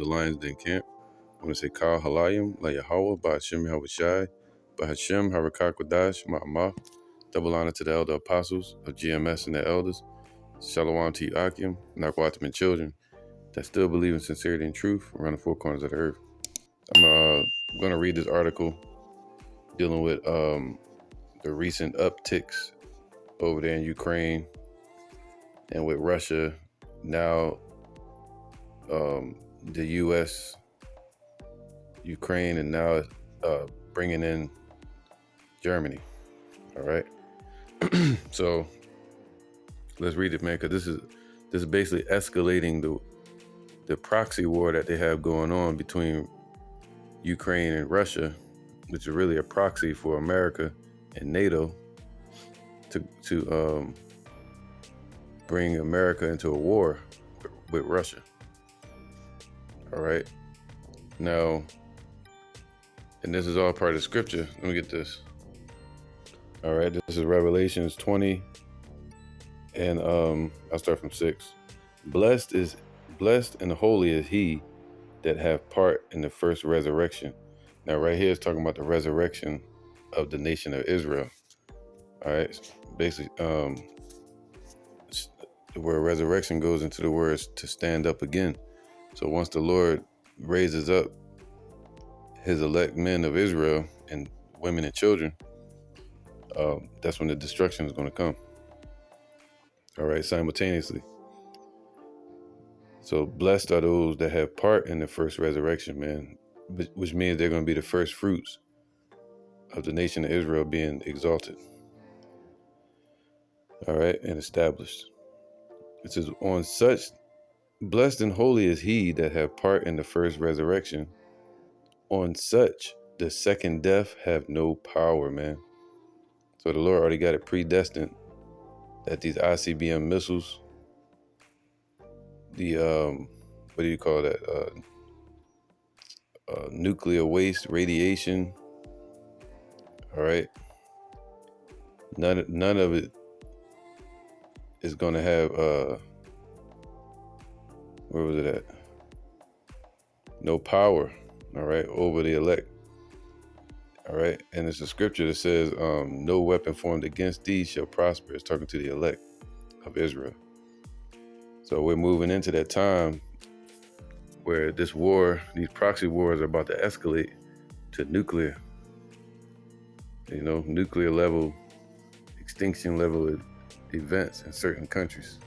the Lions Den camp. I want to say Kal Halayim, La Yahweh, Ba'Hashem Yahushai, Ba'Hashem Harakah Kodash, Ma'amah. Double honor to the elder apostles of GMS and the elders. Shalom to you, Akim, Nakwatim and children that still believe in sincerity and truth around the four corners of the earth. I'm going to read this article dealing with the recent upticks over there in Ukraine and with Russia. Now, the U.S., Ukraine, and now bringing in Germany. All right. So let's read it, man, because this is basically escalating the proxy war that they have going on between Ukraine and Russia, which is really a proxy for America and NATO to bring America into a war with Russia. All right. Now, and this is all part of scripture. Let me get this. All right. This is Revelations 20. And I'll start from 6. Blessed and holy is he that have part in the first resurrection. Now, right here is talking about the resurrection of the nation of Israel. All right. Basically, where resurrection goes into the words to stand up again. So once the Lord raises up his elect men of Israel and women and children, that's when the destruction is going to come. All right, simultaneously. So blessed are those that have part in the first resurrection, man, which means they're going to be the first fruits of the nation of Israel being exalted. All right, and established. It says, on such blessed and holy is he that have part in the first resurrection. On such the second death have no power, man. So the Lord already got it predestined that these ICBM missiles, the what do you call that? Nuclear waste, radiation. All right. None of it is going to have where was it at? No power. All right, over the elect. All right, and it's a scripture that says, no weapon formed against thee shall prosper. It's talking to the elect of Israel. So we're moving into that time where this war, these proxy wars are about to escalate to nuclear, nuclear level, extinction level events in certain countries.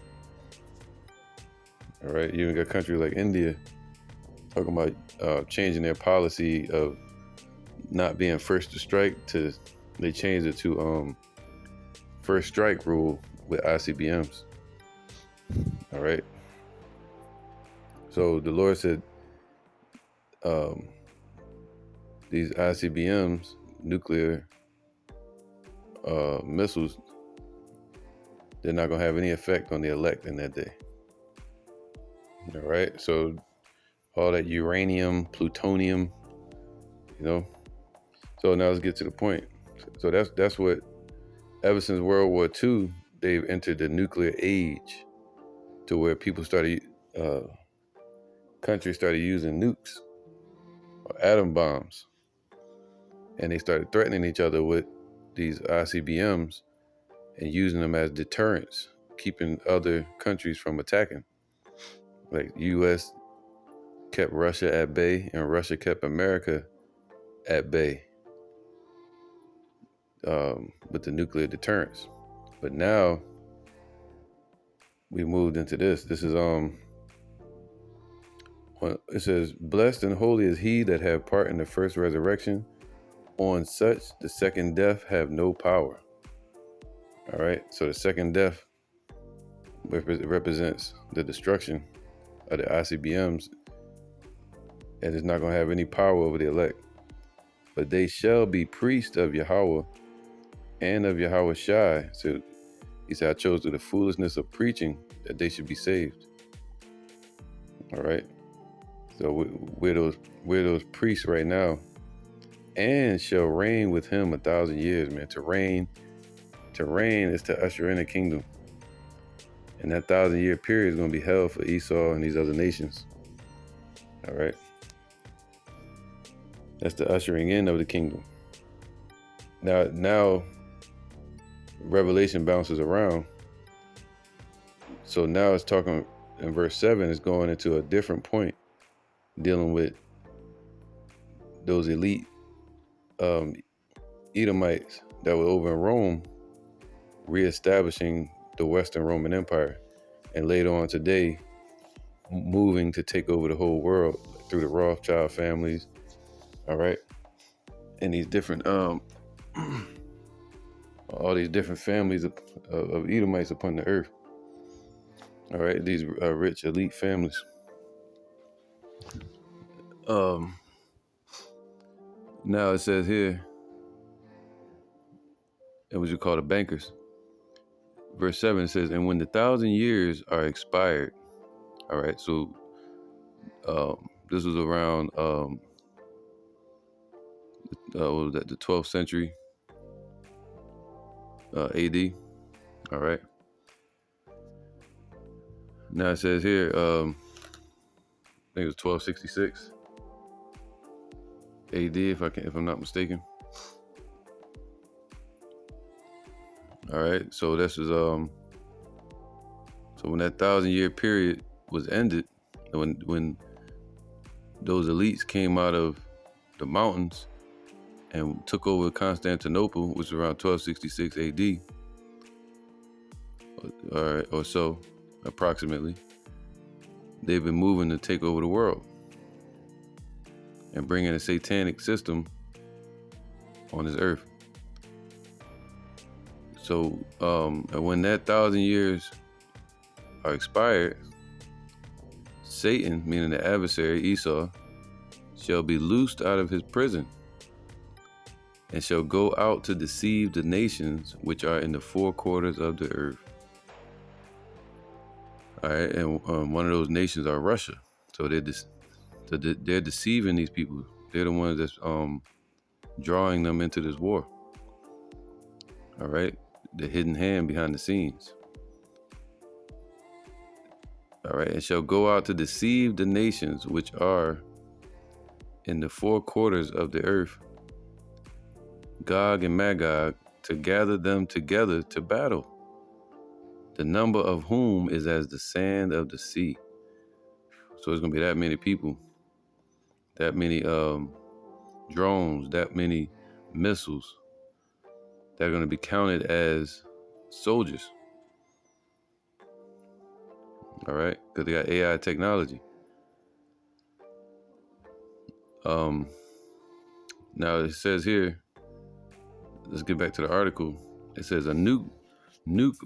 All right, you even got countries like India talking about changing their policy of not being first to strike to, they changed it to first strike rule with ICBMs. All right. So the Lord said these ICBMs, nuclear missiles, they're not going to have any effect on the elect in that day. All right. So all that uranium, plutonium, So now let's get to the point. So that's what, ever since World War II, they've entered the nuclear age, to where people countries started using nukes or atom bombs, and they started threatening each other with these ICBMs and using them as deterrents, keeping other countries from attacking. Like the U.S. kept Russia at bay, and Russia kept America at bay with the nuclear deterrence. But now we moved into this. This is it says, blessed and holy is he that have part in the first resurrection. On such the second death have no power. All right. So the second death represents the destruction of the ICBMs, and it's not going to have any power over the elect. But they shall be priests of Yahweh and of Yahweh Shai. So he said, I chose through the foolishness of preaching that they should be saved. All right. So we're those priests right now, and shall reign with him 1,000 years, man. To reign is to usher in a kingdom. And that 1,000-year period is going to be hell for Esau and these other nations. All right. That's the ushering in of the kingdom. Now Revelation bounces around. So now it's talking in verse 7, it's going into a different point, dealing with those elite Edomites that were over in Rome, reestablishing the Western Roman Empire, and later on today, moving to take over the whole world through the Rothschild families. All right. And these different, all these different families of Edomites upon the earth. All right. These rich elite families. Now it says here, and what you call the bankers. Verse 7 says, and when the 1,000 years are expired, all right, so this was around what was that, the 12th century AD, all right. Now it says here, I think it was 1266 AD, if I'm not mistaken. All right, so this is so when that 1,000-year period was ended, when those elites came out of the mountains and took over Constantinople, which was around 1266 AD, all right, or so, approximately, they've been moving to take over the world and bring in a satanic system on this earth. So when that 1,000 years are expired, Satan, meaning the adversary Esau, shall be loosed out of his prison and shall go out to deceive the nations which are in the four quarters of the earth. All right, and one of those nations are Russia. So they're deceiving these people. They're the ones that's drawing them into this war. All right, the hidden hand behind the scenes. All right, and shall go out to deceive the nations which are in the four quarters of the earth, Gog and Magog, to gather them together to battle, the number of whom is as the sand of the sea. So it's gonna be that many people, that many drones, that many missiles that are gonna be counted as soldiers. All right, because they got AI technology. Now it says here, let's get back to the article. It says a nuke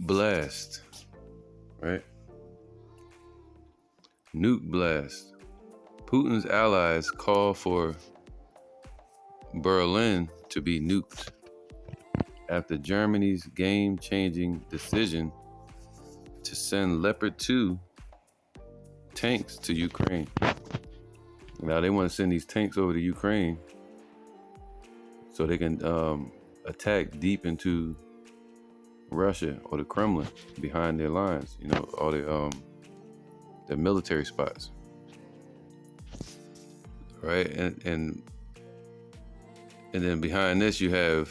blast, right? Nuke blast. Putin's allies call for Berlin to be nuked after Germany's game-changing decision to send Leopard 2 tanks to Ukraine. Now they want to send these tanks over to Ukraine so they can attack deep into Russia or the Kremlin behind their lines, you know, all their military spots. Right? And then behind this you have,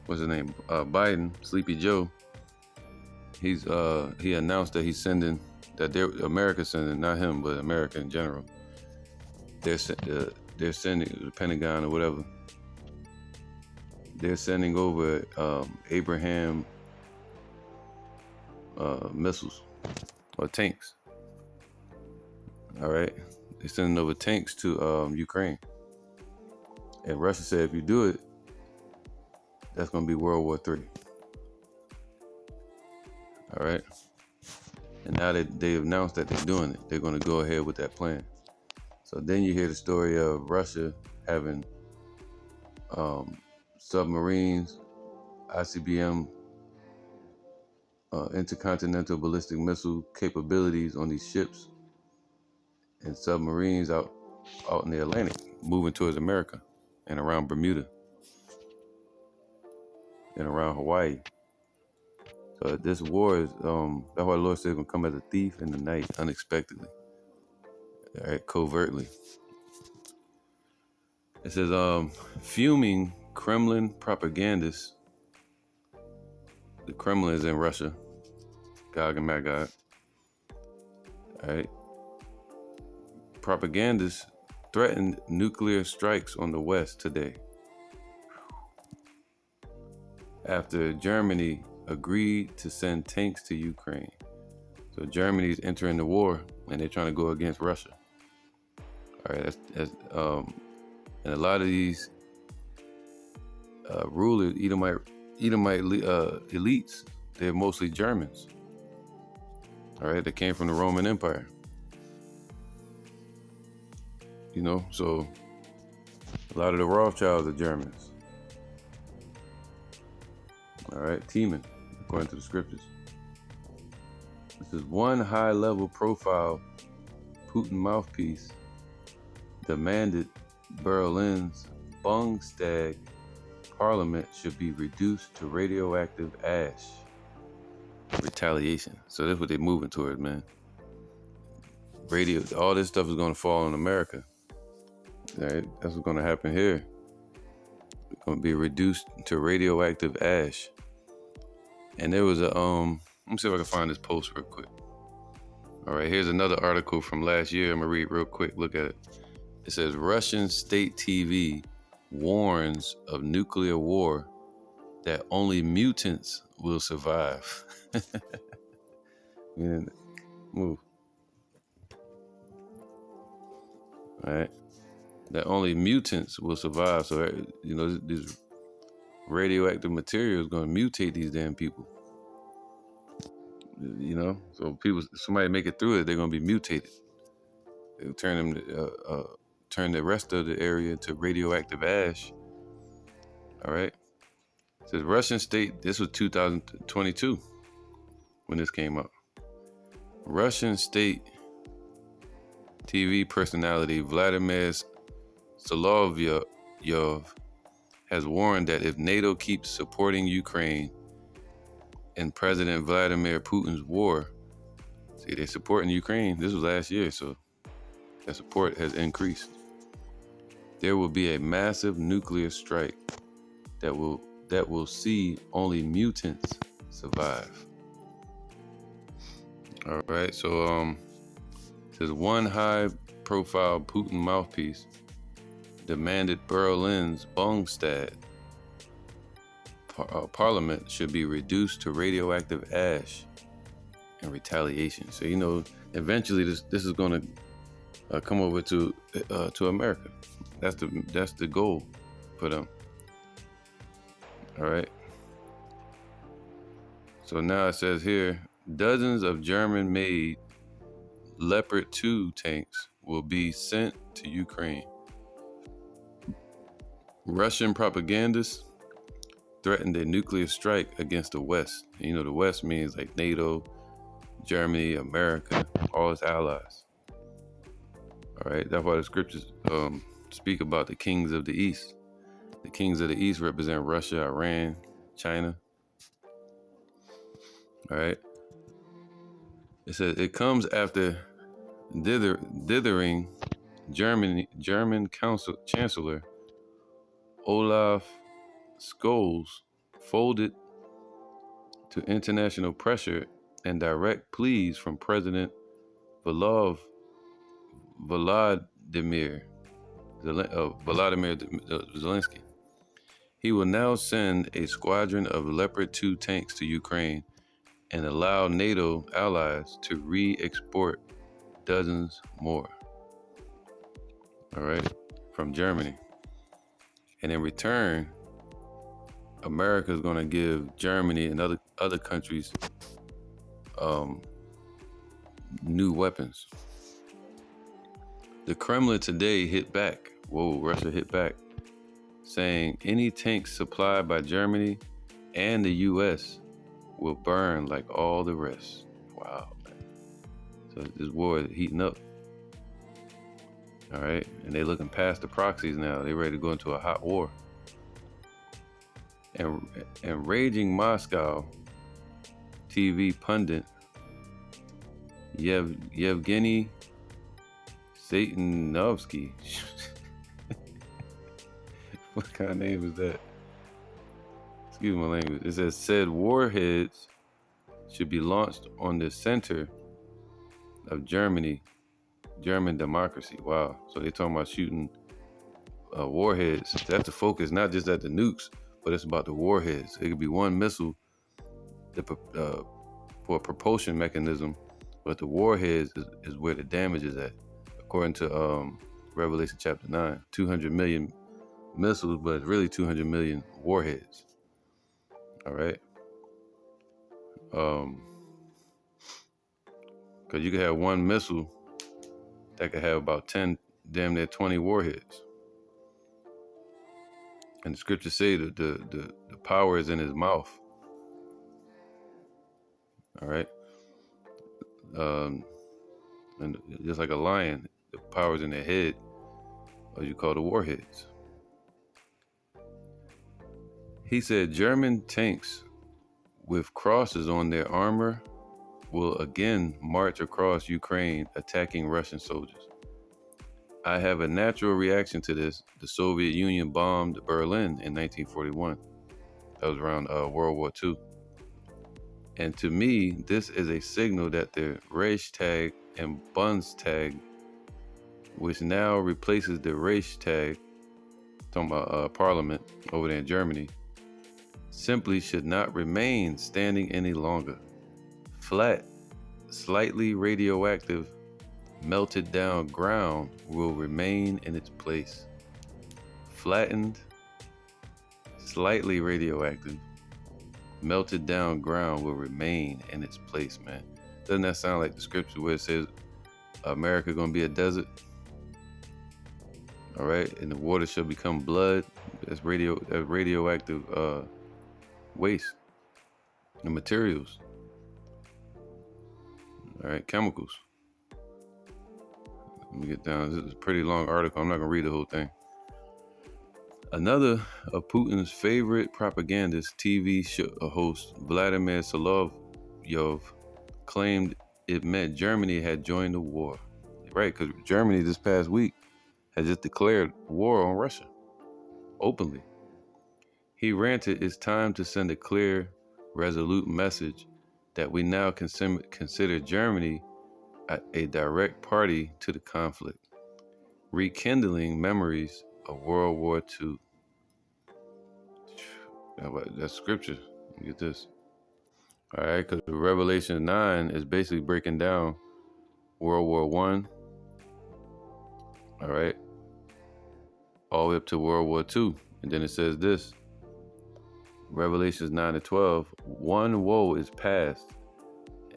what's his name? Biden, Sleepy Joe. He announced that he's sending, that America's sending, not him, but America in general. They're sending, the Pentagon or whatever, they're sending over Abraham missiles or tanks. All right, they're sending over tanks to Ukraine. And Russia said if you do it, that's going to be World War III. All right. And now they've announced that they're doing it. They're going to go ahead with that plan. So then you hear the story of Russia having submarines, ICBM, intercontinental ballistic missile capabilities on these ships and submarines out in the Atlantic, moving towards America and around Bermuda and around Hawaii. So this war is, that's why the Lord said it's going to come as a thief in the night, unexpectedly. All right, covertly. It says, fuming Kremlin propagandists. The Kremlin is in Russia. Gog and Magog. All right. Propagandists threatened nuclear strikes on the West today after Germany agreed to send tanks to Ukraine. So Germany's entering the war and they're trying to go against Russia. All right, and a lot of these rulers, Edomite elites, they're mostly Germans. All right, they came from the Roman Empire. You know, so a lot of the Rothschilds are Germans. All right, teaming, according to the scriptures. This is one high-level profile Putin mouthpiece demanded Berlin's Bundestag parliament should be reduced to radioactive ash. Retaliation. So that's what they're moving towards, man. All this stuff is going to fall on America. All right, that's what's going to happen here. It's going to be reduced to radioactive ash. And there was a let me see if I can find this post real quick. All right, here's another article from last year. I'm gonna read real quick. Look at it. It says Russian state TV warns of nuclear war that only mutants will survive. Man, move. All right, that only mutants will survive. So you know this radioactive material is going to mutate these damn people. You know, so somebody make it through it, they're going to be mutated. It'll turn them, turn the rest of the area into radioactive ash. All right. It says Russian state. This was 2022 when this came up. Russian state TV personality Vladimir Solovyov has warned that if NATO keeps supporting Ukraine in President Vladimir Putin's war, see, they're supporting Ukraine. This was last year, so that support has increased. There will be a massive nuclear strike that will see only mutants survive. All right, so it says one high-profile Putin mouthpiece demanded Berlin's Bundestag parliament should be reduced to radioactive ash in retaliation. So you know, eventually this is going to come over to America. That's the goal for them. All right. So now it says here, dozens of German-made Leopard 2 tanks will be sent to Ukraine. Russian propagandists threatened a nuclear strike against the West. You know, the West means like NATO, Germany, America, all its allies. All right, that's why the scriptures speak about the kings of the East. The kings of the East represent Russia, Iran, China. All right. It says it comes after dithering German Chancellor Olaf Scholz folded to international pressure and direct pleas from President Volodymyr Zelensky. He will now send a squadron of Leopard 2 tanks to Ukraine and allow NATO allies to re-export dozens more. All right, from Germany. And in return, America is going to give Germany and other countries new weapons. The Kremlin today hit back. Whoa, Russia hit back, saying any tanks supplied by Germany and the U.S. will burn like all the rest. Wow, man. So this war is heating up. All right, and they're looking past the proxies now. They're ready to go into a hot war. And raging Moscow TV pundit Yevgeny Satanovsky. What kind of name is that? Excuse my language. It said warheads should be launched on the center of German democracy. Wow. So they're talking about shooting warheads. That's the focus, not just at the nukes, but it's about the warheads. It could be one missile for a propulsion mechanism, but the warheads is where the damage is at. According to Revelation chapter 9, 200 million missiles, but it's really 200 million warheads. All right. Because you could have one missile that could have about 10, damn near 20 warheads. And the scriptures say that the power is in his mouth. All right. And just like a lion, the power is in their head, or you call the warheads. He said German tanks with crosses on their armor will again march across Ukraine attacking Russian soldiers. I have a natural reaction to this. The Soviet Union bombed Berlin in 1941. That was around World War II. And to me, this is a signal that the Reichstag and Bundestag, which now replaces the Reichstag, talking about Parliament over there in Germany, simply should not remain standing any longer. Flat, slightly radioactive, melted down ground will remain in its place. Flattened, slightly radioactive, melted down ground will remain in its place, man. Doesn't that sound like the scripture where it says America gonna be a desert? All right, and the water shall become blood. That's radioactive waste and materials. All right, chemicals. Let me get down. This is a pretty long article. I'm not gonna read the whole thing. Another of Putin's favorite propagandist, TV host Vladimir Solovyov, claimed it meant Germany had joined the war. Right, because Germany this past week has just declared war on Russia openly. He ranted, it's time to send a clear, resolute message that we now consider Germany a direct party to the conflict, rekindling memories of World War II. That's scripture. Get this. All right, because Revelation 9 is basically breaking down World War I, all right, all the way up to World War II. And then it says this, Revelations 9-12, one woe is past,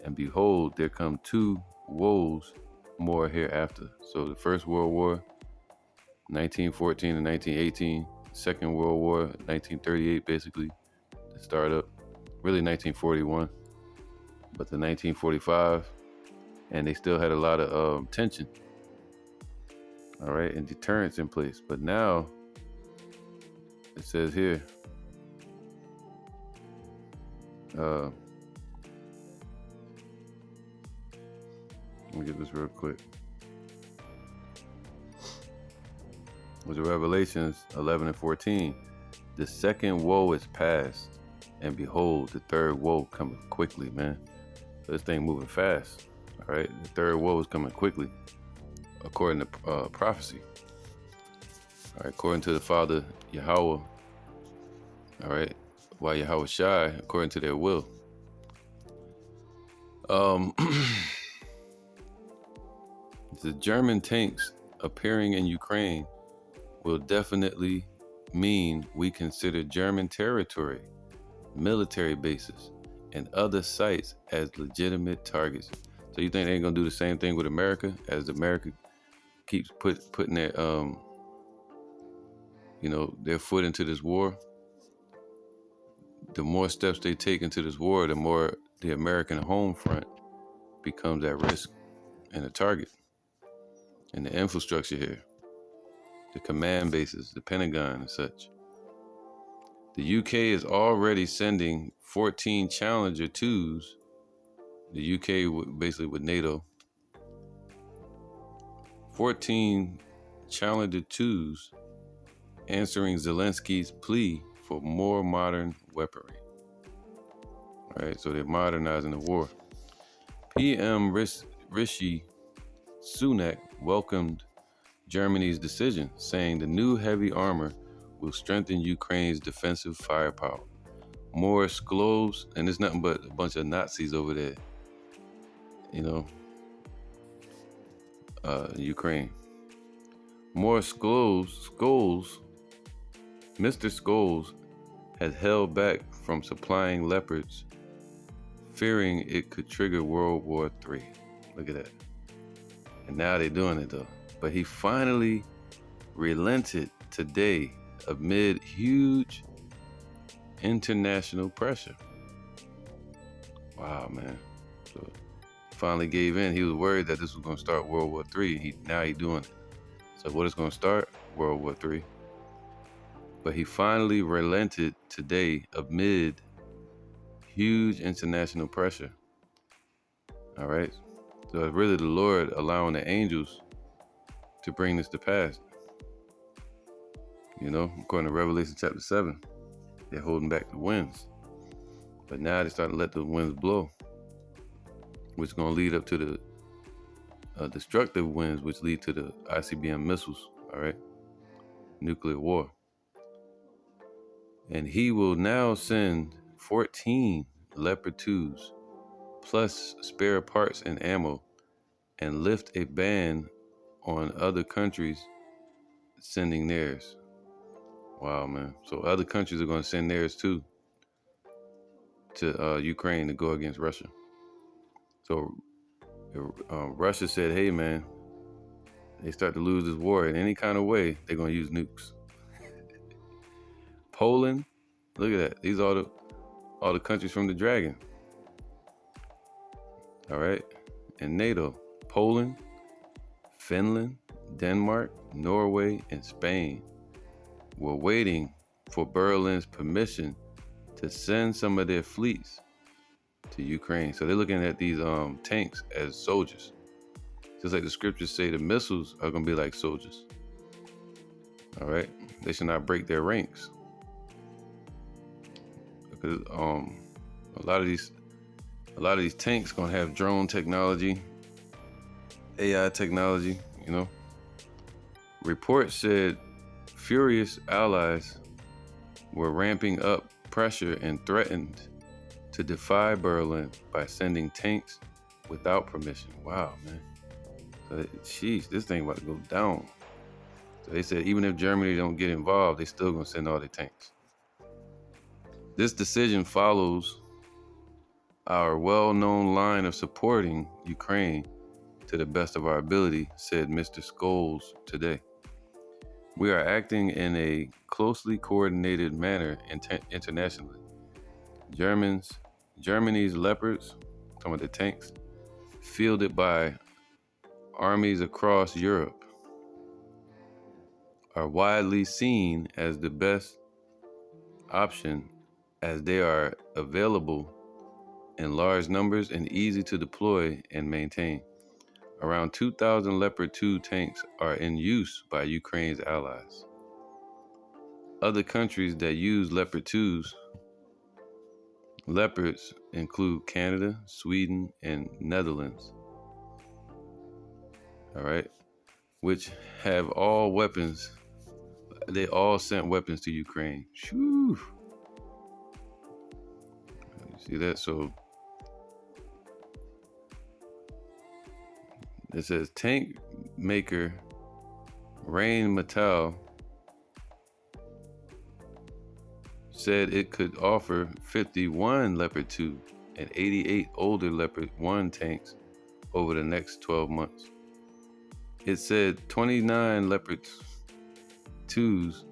and behold, there come two woes more hereafter. So the First World War, 1914 and 1918, Second World War, 1938, basically, the startup, really 1941, but the 1945, and they still had a lot of tension, all right, and deterrence in place. But now, it says here, let me get this real quick. With the Revelations 11 and 14, the second woe is past, and behold, the third woe cometh quickly, man. So this thing moving fast, all right? The third woe is coming quickly, according to prophecy. All right, according to the Father Yahweh, all right, while Yahweh Shai, according to their will. The German tanks appearing in Ukraine will definitely mean we consider German territory, military bases, and other sites as legitimate targets. So you think they ain't gonna do the same thing with America, as America keeps putting their their foot into this war? The more steps they take into this war, the more the American home front becomes at risk and a target. And the infrastructure here, the command bases, the Pentagon and such. The UK is already sending 14 Challenger 2s, the UK basically with NATO, 14 Challenger 2s answering Zelensky's plea for more modern weaponry. All right, so they're modernizing the war. PM Rishi Sunak welcomed Germany's decision, saying the new heavy armor will strengthen Ukraine's defensive firepower. More Sklovs, and it's nothing but a bunch of Nazis over there, Ukraine. More Skulls, Mr. Skulls had held back from supplying Leopards, fearing it could trigger World War III. Look at that. And now they're doing it though. But he finally relented today amid huge international pressure. Wow, man. So he finally gave in. He was worried that this was going to start World War III. Now he's doing it. So what is going to start? World War III. But he finally relented today amid huge international pressure. All right. So it's really the Lord allowing the angels to bring this to pass. According to Revelation chapter 7, they're holding back the winds. But now they're starting to let the winds blow, which is going to lead up to the destructive winds, which lead to the ICBM missiles, all right? Nuclear war. And he will now send 14 Leopard 2s, plus spare parts and ammo, and lift a ban on other countries sending theirs. Wow, man. So other countries are going to send theirs too to Ukraine to go against Russia. So Russia said, hey, man, they start to lose this war in any kind of way, they're going to use nukes. Poland, look at that. These are all the countries from the dragon. All right. And NATO, Poland, Finland, Denmark, Norway, and Spain were waiting for Berlin's permission to send some of their fleets to Ukraine. So they're looking at these tanks as soldiers. Just like the scriptures say, the missiles are going to be like soldiers. All right. They should not break their ranks. Because a lot of these tanks going to have drone technology, AI technology, Reports said furious allies were ramping up pressure and threatened to defy Berlin by sending tanks without permission. Wow, man. So, this thing about to go down. So they said even if Germany don't get involved, they still gonna send all their tanks. This decision follows our well-known line of supporting Ukraine to the best of our ability, said Mr. Scholes today. We are acting in a closely coordinated manner internationally. Germany's Leopards, some of the tanks, fielded by armies across Europe, are widely seen as the best option as they are available in large numbers and easy to deploy and maintain. Around 2,000 Leopard 2 tanks are in use by Ukraine's allies. Other countries that use Leopard 2s, Leopards include Canada, Sweden, and Netherlands. All right, which have all weapons. They all sent weapons to Ukraine. Whew. You see that? So it says tank maker Rheinmetall said it could offer 51 Leopard 2 and 88 older Leopard 1 tanks over the next 12 months. It said 29 Leopard 2's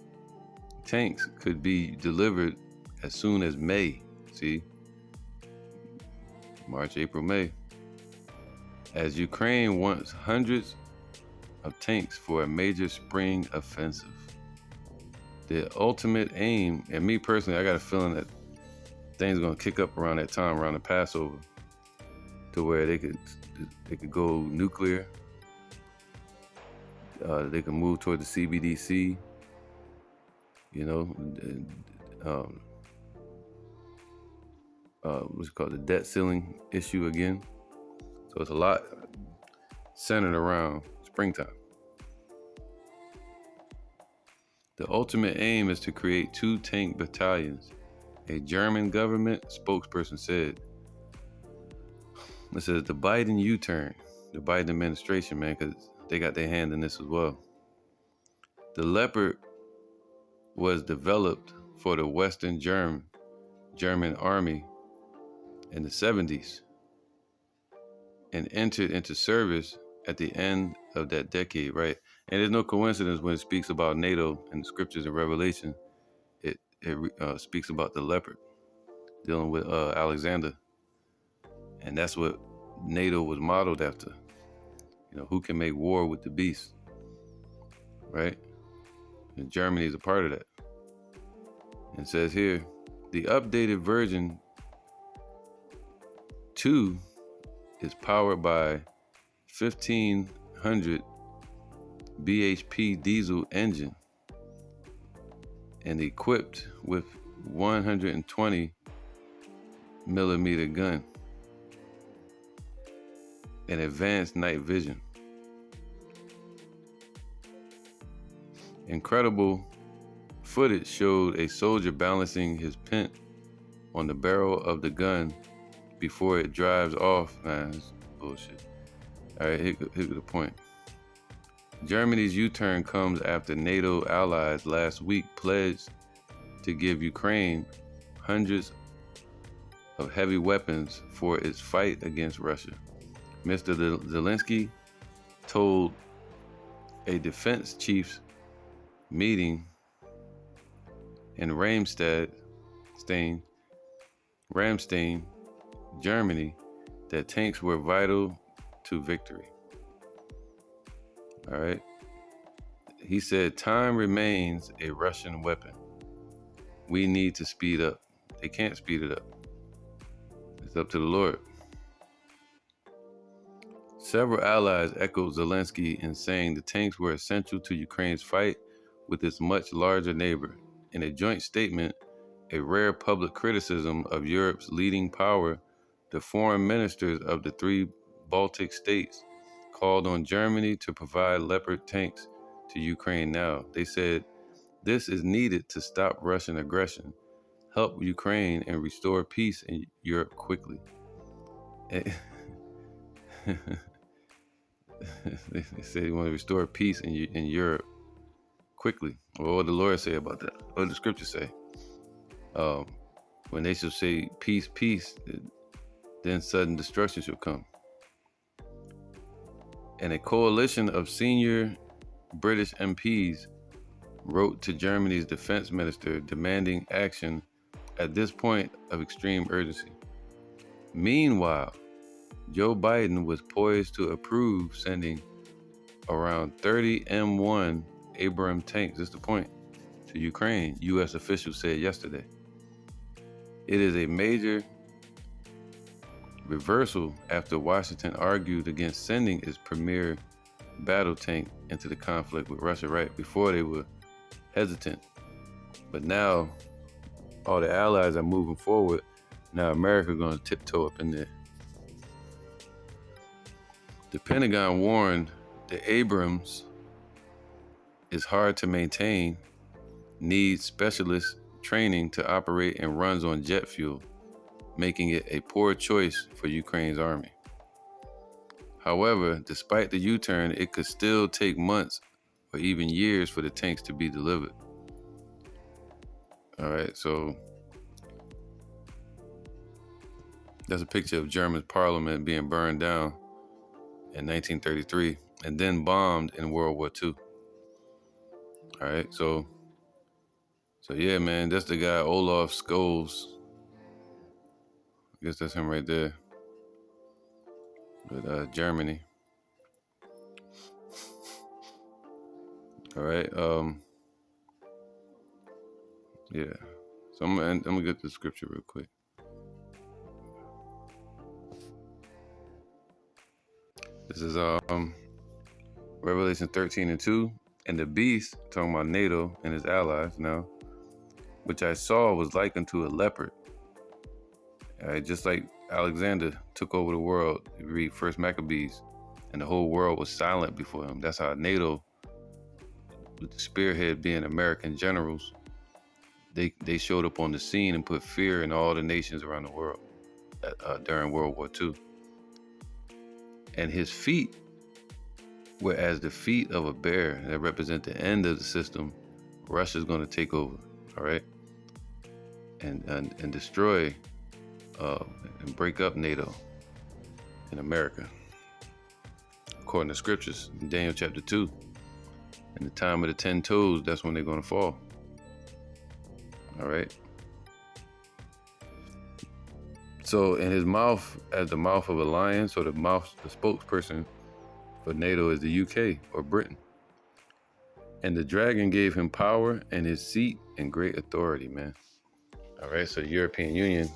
tanks could be delivered as soon as May. See? March, April, May. As Ukraine wants hundreds of tanks for a major spring offensive. The ultimate aim, and me personally, I got a feeling that things are gonna kick up around that time, around the Passover, to where they could go nuclear. They can move toward the CBDC, you know, what's it called, the debt ceiling issue again. So it's a lot centered around springtime. The ultimate aim is to create 2 tank battalions, a German government spokesperson said. It says the Biden U-turn, the Biden administration, man, because they got their hand in this as well. The Leopard was developed for the Western German army in the 70s and entered into service at the end of that decade, right? And there's no coincidence when it speaks about NATO in the scriptures and Revelation, it speaks about the leopard dealing with Alexander. And that's what NATO was modeled after. You know, who can make war with the beast, right? And Germany is a part of that. And it says here, the updated version 2 is powered by 1500 bhp diesel engine and equipped with 120 millimeter gun and advanced night vision. Incredible footage showed a soldier balancing his pin on the barrel of the gun before it drives off. Nah, that's bullshit. All right, here the point. Germany's U-turn comes after NATO allies last week pledged to give Ukraine hundreds of heavy weapons for its fight against Russia. Mr. Zelensky told a defense chiefs meeting in Ramstein, Germany, that tanks were vital to victory. All right. He said, time remains a Russian weapon. We need to speed up. They can't speed it up. It's up to the Lord. Several allies echoed Zelensky in saying the tanks were essential to Ukraine's fight with its much larger neighbor. In a joint statement, a rare public criticism of Europe's leading power, the foreign ministers of the 3 Baltic states called on Germany to provide Leopard tanks to Ukraine now. They said, this is needed to stop Russian aggression, help Ukraine, and restore peace in Europe quickly. They say they want to restore peace in Europe quickly. Well, what the Lord say about that? What did the scriptures say? When they shall say peace, peace, then sudden destruction shall come. And a coalition of senior British MPs wrote to Germany's defense minister demanding action at this point of extreme urgency. Meanwhile, Joe Biden was poised to approve sending around 30 M1 Abrams tanks, that's the point, to Ukraine, U.S. officials said yesterday. It is a major reversal after Washington argued against sending its premier battle tank into the conflict with Russia. Right before they were hesitant, but now all the allies are moving forward. Now America going to tiptoe up in there. The Pentagon warned the Abrams is hard to maintain, needs specialist training to operate, and runs on jet fuel, making it a poor choice for Ukraine's army. However, despite the U-turn, it could still take months or even years for the tanks to be delivered. All right, so that's a picture of German parliament being burned down in 1933 and then bombed in World War II. All right, so yeah, man, that's the guy, Olaf Scholz. I guess that's him right there with Germany. All right, yeah. So I'm gonna get the scripture real quick. This is Revelation 13:2. And the beast, talking about NATO and his allies now, which I saw was like unto a leopard. Just like Alexander took over the world. You read First Maccabees, and the whole world was silent before him. That's how NATO, with the spearhead being American generals, they showed up on the scene and put fear in all the nations around the world during World War II. And his feet were as the feet of a bear that represent the end of the system. Russia's going to take over, all right, and destroy and break up NATO in America, according to scriptures in Daniel chapter 2. In the time of the 10 toes, that's when they're going to fall. All right. So in his mouth, as the mouth of a lion, so the spokesperson for NATO is the UK or Britain. And the dragon gave him power and his seat and great authority, man. All right, so the European Union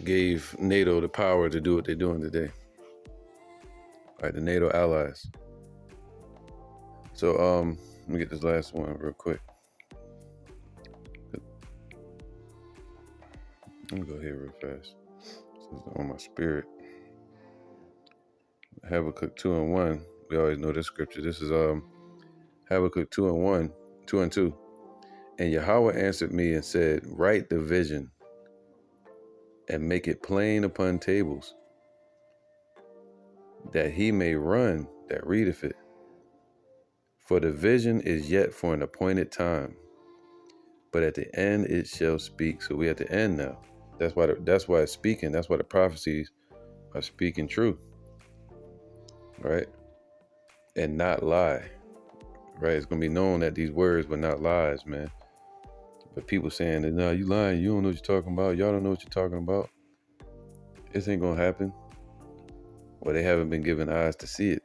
gave NATO the power to do what they're doing today. All right, the NATO allies. So let me get this last one real quick. Let me go here real fast. This is on my spirit. Habakkuk 2:1. We always know this scripture. This is Habakkuk 2:1, 2 and 2. And Yahweh answered me and said, write the vision and make it plain upon tables, that he may run that readeth it. For the vision is yet for an appointed time, but at the end it shall speak. So we at the end now. That's why it's speaking. That's why the prophecies are speaking true, right? And not lie, right? It's gonna be known that these words were not lies, man. But people saying that, no, you lying. You don't know what you're talking about. Y'all don't know what you're talking about. This ain't gonna happen. Well, they haven't been given eyes to see it,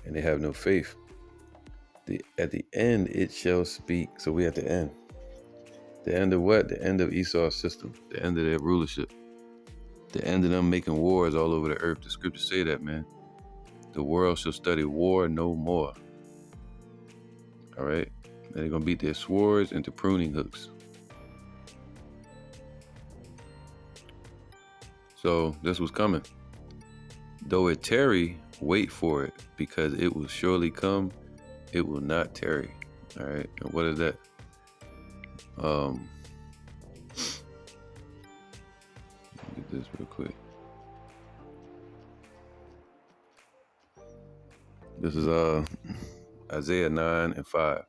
and they have no faith. At the end, it shall speak. So we at the end. The end of what? The end of Esau's system. The end of their rulership. The end of them making wars all over the earth. The scriptures say that, man. The world shall study war no more. All right? And they're going to beat their swords into pruning hooks. So this was coming. Though it tarry, wait for it, because it will surely come. It will not tarry. All right? And what is that? Get this real quick. This is Isaiah 9:5.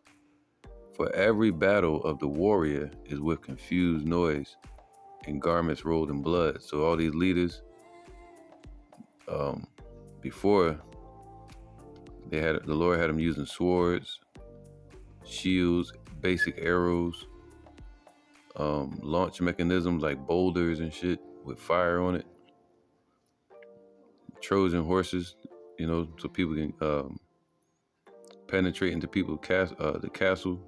For every battle of the warrior is with confused noise and garments rolled in blood. So all these leaders, before the Lord had them using swords, shields, basic arrows, launch mechanisms like boulders and shit with fire on it, Trojan horses, so people can penetrate into people's the castle.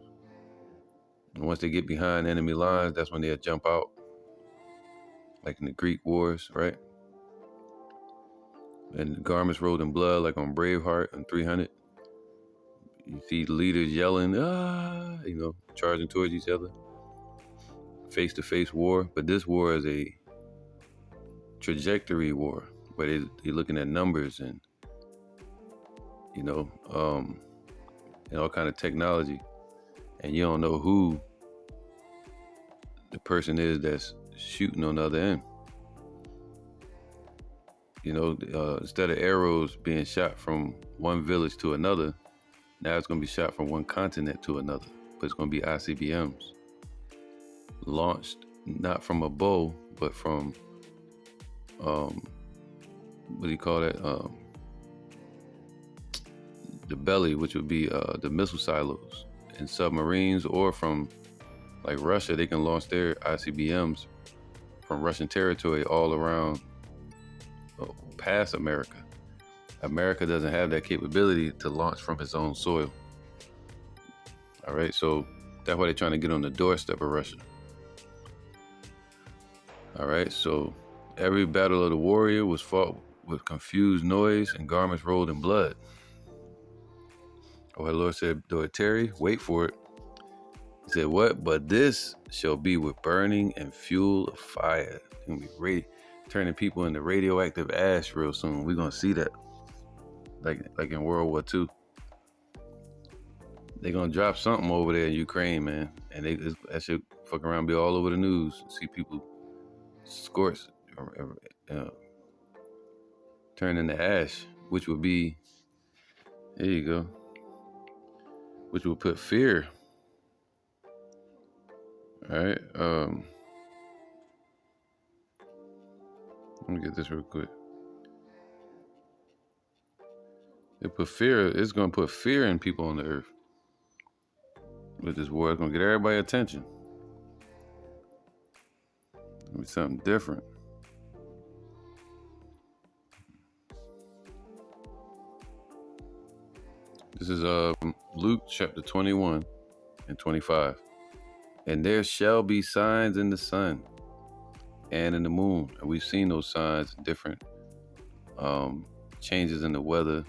And once they get behind enemy lines, that's when they'll jump out, like in the Greek wars, right? And garments rolled in blood, like on Braveheart and 300. You see leaders yelling, charging towards each other. Face-to-face war. But this war is a trajectory war, where they're looking at numbers and, and all kind of technology. And you don't know who the person is that's shooting on the other end. Instead of arrows being shot from one village to another, now it's going to be shot from one continent to another. But it's going to be ICBMs. Launched not from a bow, but from, what do you call that? The belly, which would be the missile silos in submarines, or from, like Russia, they can launch their ICBMs from Russian territory all around past America. America doesn't have that capability to launch from its own soil. All right, so that's why they're trying to get on the doorstep of Russia. All right, so every battle of the warrior was fought with confused noise and garments rolled in blood. Oh, the Lord said, "Do it, Terry, wait for it." He said, "What? But this shall be with burning and fuel of fire." It's gonna be turning people into radioactive ash real soon. We're gonna see that, like in World War II. They're gonna drop something over there in Ukraine, man, and that should fuck around, be all over the news. See people scorched, uh, turn into ash, which would be, there you go, which will put fear. All right. Let me get this real quick. It's going to put fear in people on the earth. With this war, it's going to get everybody's attention. It'll be something different. This is Luke chapter 21 and 25. And there shall be signs in the sun and in the moon. And we've seen those signs, different changes in the weather,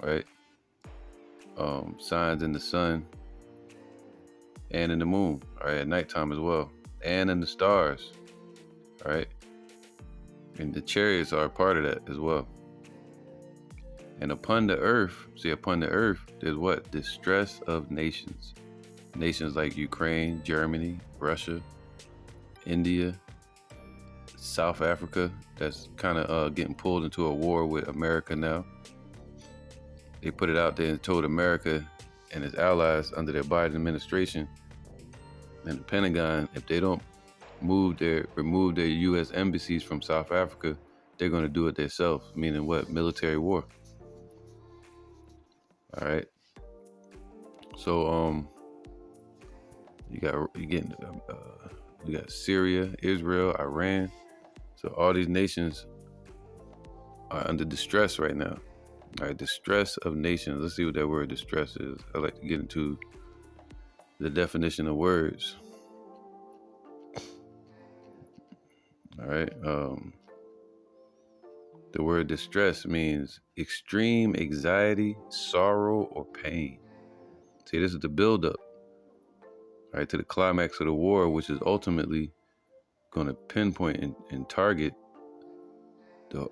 right? Signs in the sun and in the moon, all right, at nighttime as well, and in the stars, all right? And the chariots are a part of that as well. And upon the earth, there's what? Distress of nations. Nations like Ukraine, Germany, Russia, India, South Africa, that's kind of getting pulled into a war with America now. They put it out there and told America and its allies under their Biden administration and the Pentagon, if they don't remove their U.S. embassies from South Africa, they're going to do it themselves. Meaning what? Military war. All right. So you got Syria, Israel, Iran. So all these nations are under distress right now. All right, distress of nations. Let's see what that word distress is. I like to get into the definition of words. All right. The word distress means extreme anxiety, sorrow, or pain. See, this is the buildup, right, to the climax of the war, which is ultimately going to pinpoint and target the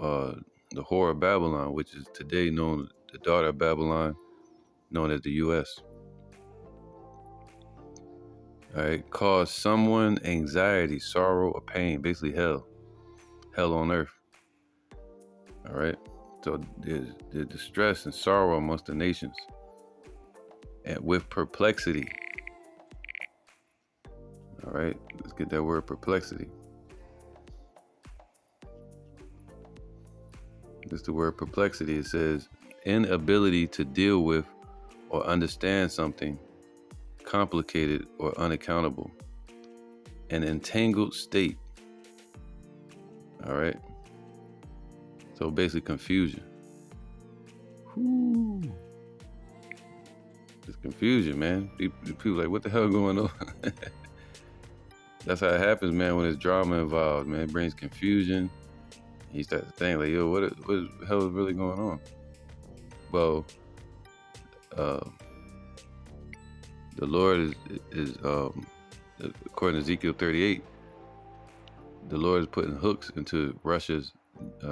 whore of Babylon, which is today known, the daughter of Babylon, known as the U.S. All right, cause someone anxiety, sorrow, or pain, basically hell on earth. All right, so there's distress and sorrow amongst the nations, and with perplexity. All right, let's get that word perplexity. This is the word perplexity. It says inability to deal with or understand something complicated or unaccountable, an entangled state. All right, so basically confusion. Whew. It's confusion, man. People like, what the hell going on? That's how it happens, man, when there's drama involved, man. It brings confusion. You start to think, like, yo, what the hell is really going on? Well, the Lord is according to Ezekiel 38, the Lord is putting hooks into Russia's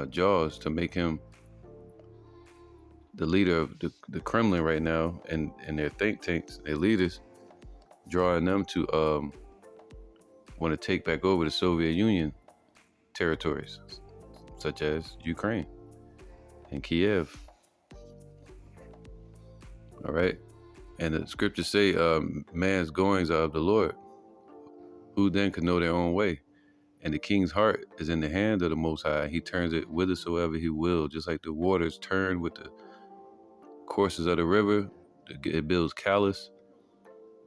jaws to make him the leader of the Kremlin right now, and their think tanks, their leaders, drawing them to want to take back over the Soviet Union territories, such as Ukraine and Kiev. All right. And the scriptures say, man's goings are of the Lord. Who then can know their own way? And the king's heart is in the hand of the Most High. He turns it whithersoever he will. Just like the waters turn with the courses of the river, it builds callus,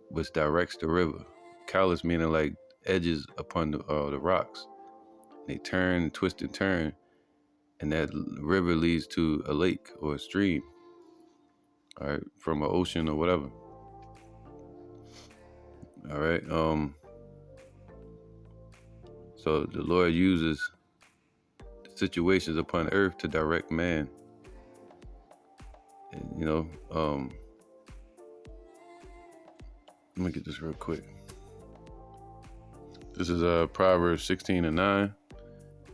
which directs the river. Callus meaning like edges upon the rocks. They turn and twist and turn, and that river leads to a lake or a stream, all right, from an ocean or whatever. All right. So the Lord uses situations upon earth to direct man. And, let me get this real quick. This is Proverbs 16:9.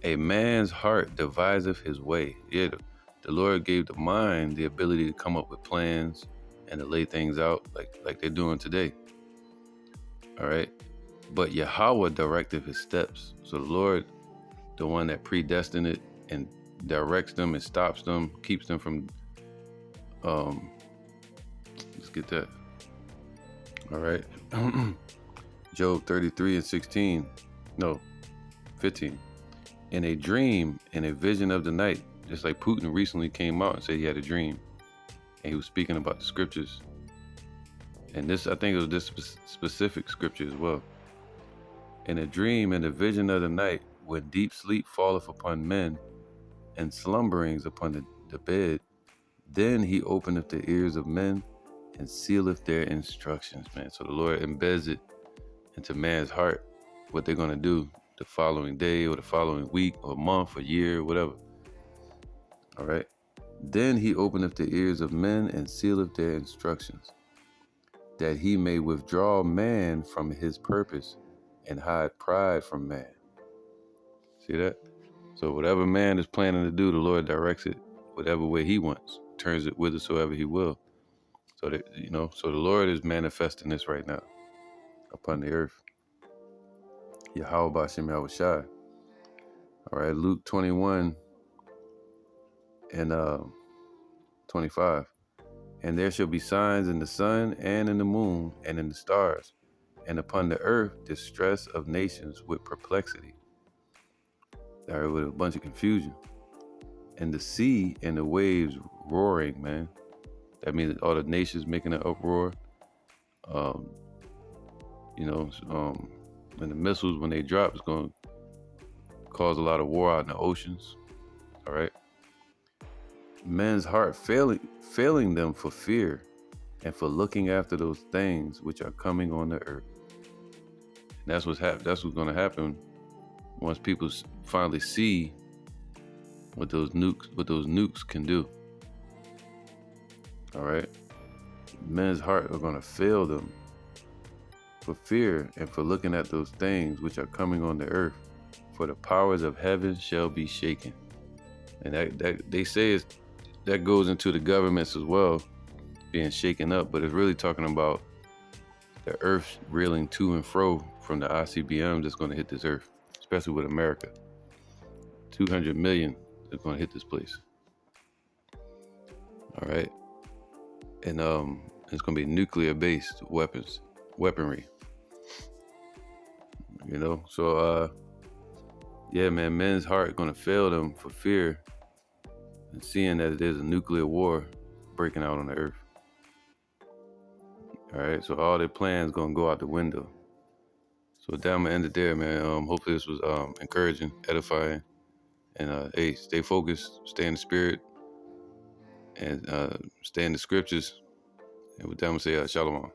A man's heart deviseth his way. Yeah, the Lord gave the mind the ability to come up with plans and to lay things out like they're doing today. All right. But Yahweh directed his steps. So the Lord, the one that predestined it and directs them and stops them, keeps them from, let's get that. All right. Job 33:16. No, 15. In a dream, in a vision of the night, just like Putin recently came out and said he had a dream. And he was speaking about the scriptures. And this, I think it was this specific scripture as well. In a dream, in a vision of the night, when deep sleep falleth upon men, and slumberings upon the bed, then he openeth the ears of men, and sealeth their instructions, man. So the Lord embeds it into man's heart, what they're going to do the following day or the following week or month or year, whatever. All right. Then he openeth the ears of men and sealeth their instructions, that he may withdraw man from his purpose and hide pride from man. See that? So whatever man is planning to do, the Lord directs it whatever way he wants, turns it whithersoever he will. So that, so the Lord is manifesting this right now upon the earth. Yahweh B'Shem Yahushai. All right, Luke 21 and 25. And there shall be signs in the sun and in the moon and in the stars, and upon the earth distress of nations with perplexity. All right, with a bunch of confusion. And the sea and the waves roaring, man. That means all the nations making an uproar. And the missiles, when they drop, it's going to cause a lot of war out in the oceans. All right. Men's heart failing them for fear and for looking after those things which are coming on the earth. And that's what's going to happen once people finally see what those nukes can do. All right. Men's heart are going to fail them for fear and for looking at those things which are coming on the earth, for the powers of heaven shall be shaken. And that they say that goes into the governments as well, being shaken up, but it's really talking about the earth reeling to and fro from the ICBM that's going to hit this earth, especially with America. 200 million is going to hit this place. All right. And it's going to be nuclear-based weaponry. So yeah, man, men's heart going to fail them for fear and seeing that there's a nuclear war breaking out on the earth. All right, so all their plans going to go out the window. So with that, I'm going to end it there, man. Hopefully this was encouraging, edifying, and hey, stay focused, stay in the spirit, and stay in the scriptures. And with that, I'm going to say shalom.